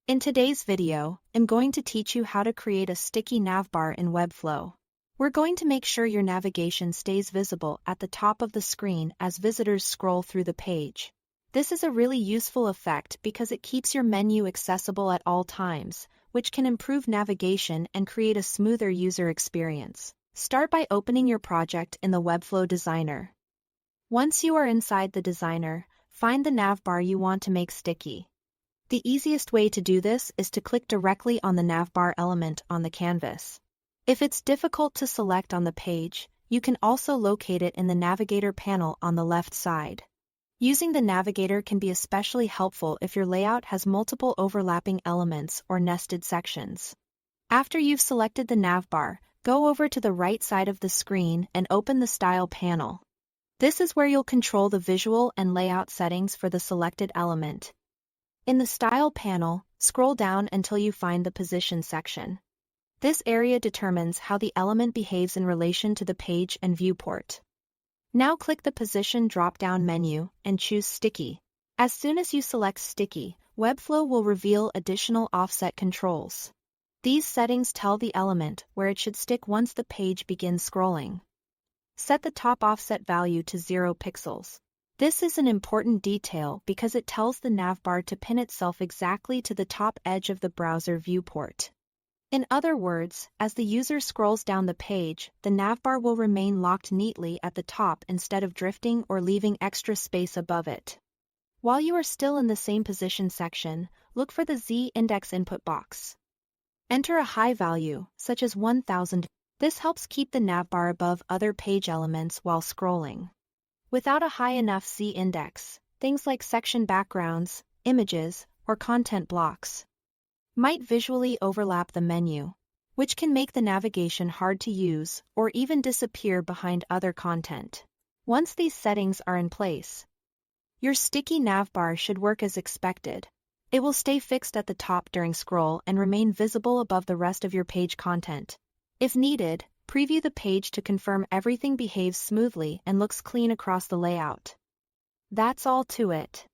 In today's video, I'm going to teach you how to create a sticky navbar in Webflow. We're going to make sure your navigation stays visible at the top of the screen as visitors scroll through the page. This is a really useful effect because it keeps your menu accessible at all times, which can improve navigation and create a smoother user experience. Start by opening your project in the Webflow Designer. Once you are inside the designer, find the navbar you want to make sticky. The easiest way to do this is to click directly on the navbar element on the canvas. If it's difficult to select on the page, you can also locate it in the navigator panel on the left side. Using the navigator can be especially helpful if your layout has multiple overlapping elements or nested sections. After you've selected the navbar, go over to the right side of the screen and open the Style panel. This is where you'll control the visual and layout settings for the selected element. In the Style panel, scroll down until you find the Position section. This area determines how the element behaves in relation to the page and viewport. Now click the Position drop-down menu and choose Sticky. As soon as you select Sticky, Webflow will reveal additional offset controls. These settings tell the element where it should stick once the page begins scrolling. Set the top offset value to 0 pixels. This is an important detail because it tells the navbar to pin itself exactly to the top edge of the browser viewport. In other words, as the user scrolls down the page, the navbar will remain locked neatly at the top instead of drifting or leaving extra space above it. While you are still in the same position section, look for the Z-index input box. Enter a high value, such as 1000. This helps keep the navbar above other page elements while scrolling. Without a high enough Z-index, things like section backgrounds, images, or content blocks might visually overlap the menu, which can make the navigation hard to use or even disappear behind other content. Once these settings are in place, your sticky navbar should work as expected. It will stay fixed at the top during scroll and remain visible above the rest of your page content. If needed, preview the page to confirm everything behaves smoothly and looks clean across the layout. That's all to it.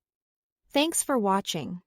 Thanks for watching.